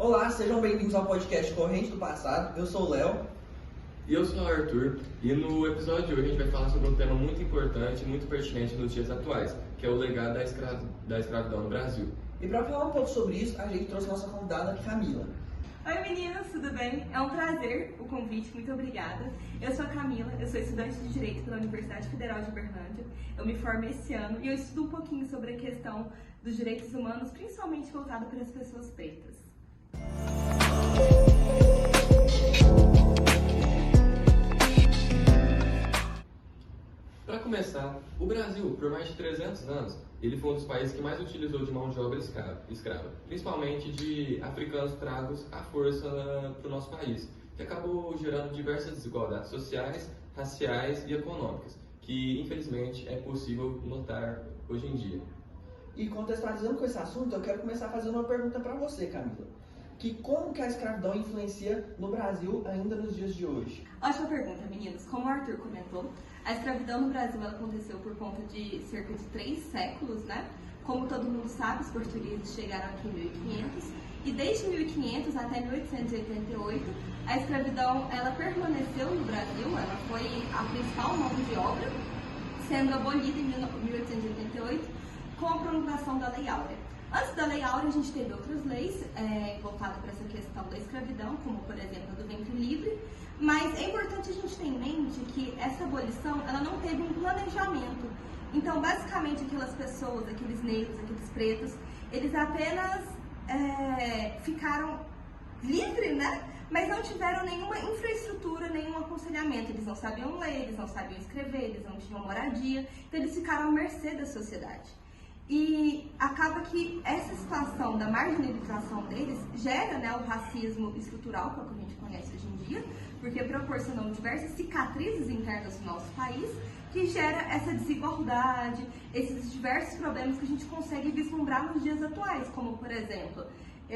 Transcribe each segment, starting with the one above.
Olá, sejam bem-vindos ao podcast Corrente do Passado. Eu sou o Léo. E eu sou o Arthur. E no episódio de hoje a gente vai falar sobre um tema muito importante e muito pertinente nos dias atuais, que é o legado da escravidão no Brasil. E para falar um pouco sobre isso, a gente trouxe nossa convidada Camila. Oi meninas, tudo bem? É um prazer o convite, muito obrigada. Eu sou a Camila, eu sou estudante de Direito pela Universidade Federal de Uberlândia. Eu me formei esse ano e eu estudo um pouquinho sobre a questão dos direitos humanos, principalmente voltado para as pessoas pretas. Para começar, o Brasil, por mais de 300 anos, ele foi um dos países que mais utilizou de mão de obra escrava, principalmente de africanos tragos à força para o nosso país, que acabou gerando diversas desigualdades sociais, raciais e econômicas, que infelizmente é possível notar hoje em dia. E contextualizando com esse assunto, eu quero começar fazendo uma pergunta para você, Camila. Como que a escravidão influencia no Brasil ainda nos dias de hoje? Ótima pergunta, meninos. Como o Arthur comentou, a escravidão no Brasil ela aconteceu por conta de cerca de 3 séculos, né? Como todo mundo sabe, os portugueses chegaram aqui em 1500 e desde 1500 até 1888, a escravidão ela permaneceu no Brasil, ela foi a principal mão de obra, sendo abolida em 1888 com a promulgação da Lei Áurea. Antes da Lei Áurea, a gente teve outras leis voltadas para essa questão da escravidão, como, por exemplo, a do ventre livre, mas é importante a gente ter em mente que essa abolição ela não teve um planejamento. Então, basicamente, aquelas pessoas, aqueles negros, aqueles pretos, eles apenas ficaram livres, né? Mas não tiveram nenhuma infraestrutura, nenhum aconselhamento. Eles não sabiam ler, eles não sabiam escrever, eles não tinham moradia, então eles ficaram à mercê da sociedade. E acaba que essa situação da marginalização deles gera, né, o racismo estrutural, que é o que a gente conhece hoje em dia, porque proporcionou diversas cicatrizes internas do nosso país, que gera essa desigualdade, esses diversos problemas que a gente consegue vislumbrar nos dias atuais, como, por exemplo,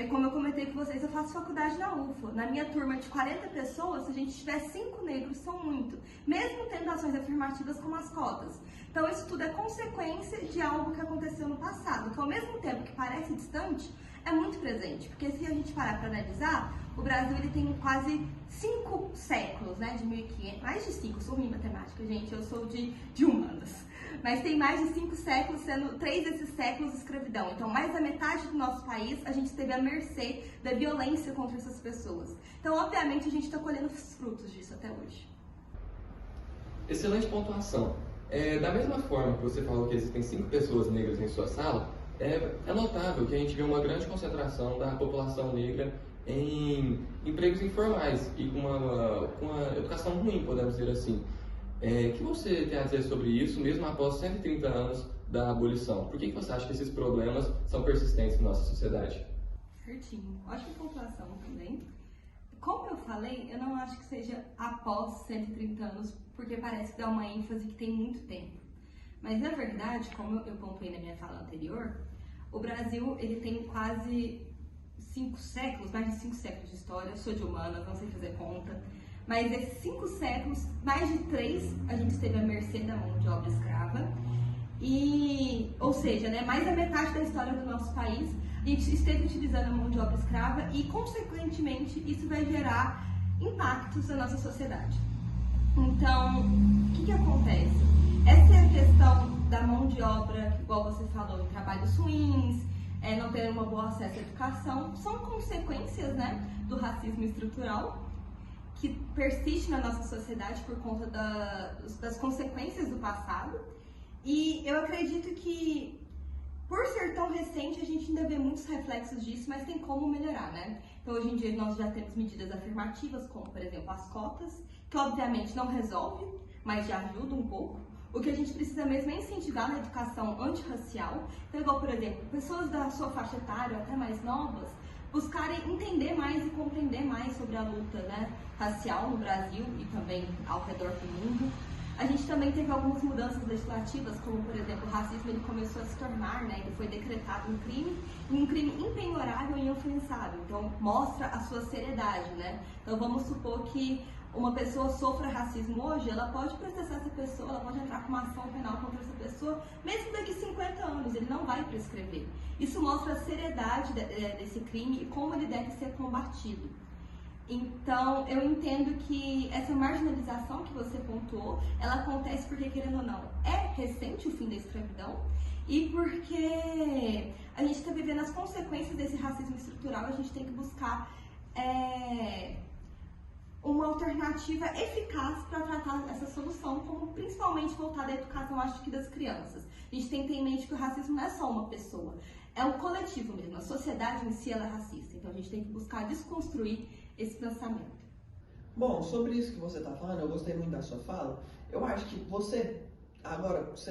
como eu comentei com vocês, eu faço faculdade na UFA. Na minha turma de 40 pessoas, se a gente tiver 5 negros, são muito, mesmo tendo ações afirmativas como as cotas. Então, isso tudo é consequência de algo que aconteceu no passado, que ao mesmo tempo que parece distante, é muito presente. Porque se a gente parar para analisar, o Brasil ele tem quase 5 séculos, né, de 1500, mais de 5, sou ruim em matemática, gente, eu sou de humanas. Mas tem mais de 5 séculos, sendo 3 desses séculos de escravidão. Então, mais da metade do nosso país, a gente esteve à mercê da violência contra essas pessoas. Então, obviamente, a gente está colhendo os frutos disso até hoje. Excelente pontuação. Da mesma forma que você falou que existem 5 pessoas negras em sua sala, é notável que a gente vê uma grande concentração da população negra em empregos informais e com uma educação ruim, podemos dizer assim. O que você tem a dizer sobre isso, mesmo após 130 anos da abolição? Por que você acha que esses problemas são persistentes na nossa sociedade? Certinho. Ótima pontuação também. Como eu falei, eu não acho que seja após 130 anos, porque parece que dá uma ênfase que tem muito tempo. Mas, na verdade, como eu pontuei na minha fala anterior, o Brasil ele tem quase 5 séculos, mais de 5 séculos de história. Eu sou de humanas, não sei fazer conta. Mas desses 5 séculos, mais de 3 a gente esteve à mercê da mão de obra escrava. Ou seja, né, mais da metade da história do nosso país, a gente esteve utilizando a mão de obra escrava e, consequentemente, isso vai gerar impactos na nossa sociedade. Então, o que acontece? Essa é a questão da mão de obra, igual você falou, em trabalhos ruins, não ter uma boa acesso à educação, são consequências, né, do racismo estrutural, que persiste na nossa sociedade por conta das consequências do passado. E eu acredito que, por ser tão recente, a gente ainda vê muitos reflexos disso, mas tem como melhorar, né? Então, hoje em dia, nós já temos medidas afirmativas, como, por exemplo, as cotas, que obviamente não resolve, mas já ajuda um pouco. O que a gente precisa mesmo é incentivar na educação antirracial. Então, igual, por exemplo, pessoas da sua faixa etária, até mais novas, buscarem entender mais e compreender mais sobre a luta, né, racial no Brasil e também ao redor do mundo. A gente também teve algumas mudanças legislativas, como, por exemplo, o racismo ele começou a se tornar, né, ele foi decretado um crime impenhorável e inafiançável. Então, mostra a sua seriedade, né? Então, vamos supor que uma pessoa sofra racismo hoje, ela pode processar essa pessoa, ela pode entrar com uma ação penal contra essa pessoa, mesmo daqui a 50 anos, ele não vai prescrever. Isso mostra a seriedade desse crime e como ele deve ser combatido. Então, eu entendo que essa marginalização que você pontuou, ela acontece porque, querendo ou não, é recente o fim da escravidão e porque a gente está vivendo as consequências desse racismo estrutural, a gente tem que buscar uma alternativa eficaz para tratar essa solução, como principalmente voltada à educação, acho que das crianças. A gente tem que ter em mente que o racismo não é só uma pessoa, é um coletivo mesmo, a sociedade em si ela é racista, então a gente tem que buscar desconstruir esse pensamento. Bom, sobre isso que você está falando, eu gostei muito da sua fala. Eu acho que você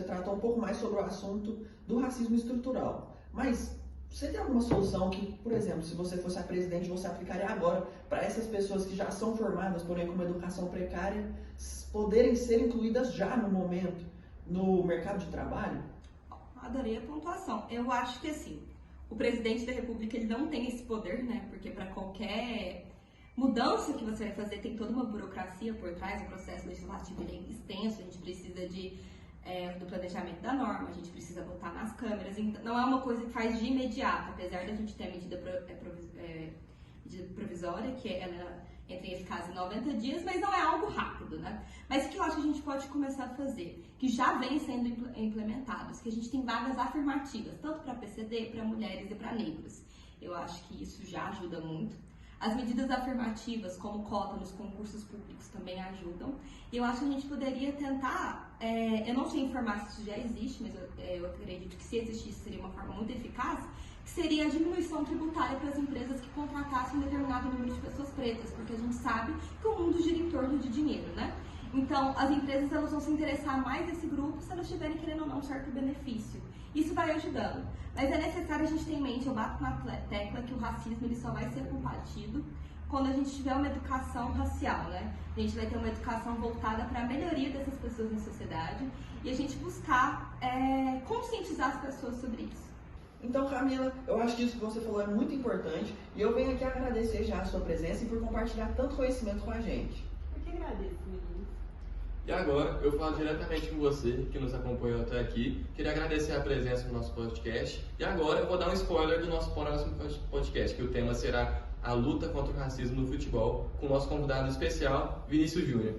tratou um pouco mais sobre o assunto do racismo estrutural. Mas você tem alguma solução que, por exemplo, se você fosse a presidente, você aplicaria agora para essas pessoas que já são formadas, porém com uma educação precária, poderem ser incluídas já no momento no mercado de trabalho? Adorei a pontuação. Eu acho que assim, o presidente da República ele não tem esse poder, né? Porque para qualquer mudança que você vai fazer tem toda uma burocracia por trás, o processo legislativo é extenso, a gente precisa do planejamento da norma, a gente precisa botar nas câmeras, então não é uma coisa que faz de imediato, apesar da gente ter a medida provisória, que ela entra em eficácia em 90 dias, mas não é algo rápido, né? Mas o que eu acho que a gente pode começar a fazer, que já vem sendo implementados, que a gente tem vagas afirmativas, tanto para PCD, para mulheres e para negros. Eu acho que isso já ajuda muito. As medidas afirmativas, como cota nos concursos públicos, também ajudam. E eu acho que a gente poderia tentar, eu não sei informar se isso já existe, mas eu acredito que se existisse seria uma forma muito eficaz, que seria a diminuição tributária para as empresas que contratassem um determinado número de pessoas pretas, porque a gente sabe que o mundo gira em torno de dinheiro, né? Então, as empresas elas vão se interessar mais nesse grupo se elas estiverem querendo ou não um certo benefício. Isso vai ajudando. Mas é necessário a gente ter em mente, eu bato na tecla, que o racismo ele só vai ser combatido quando a gente tiver uma educação racial, né? A gente vai ter uma educação voltada para a melhoria dessas pessoas na sociedade e a gente buscar conscientizar as pessoas sobre isso. Então, Camila, eu acho que isso que você falou é muito importante e eu venho aqui agradecer já a sua presença e por compartilhar tanto conhecimento com a gente. Eu que agradeço, meninos. E agora, eu falo diretamente com você, que nos acompanhou até aqui. Queria agradecer a presença no nosso podcast. E agora eu vou dar um spoiler do nosso próximo podcast, que o tema será a luta contra o racismo no futebol, com o nosso convidado especial, Vinícius Júnior.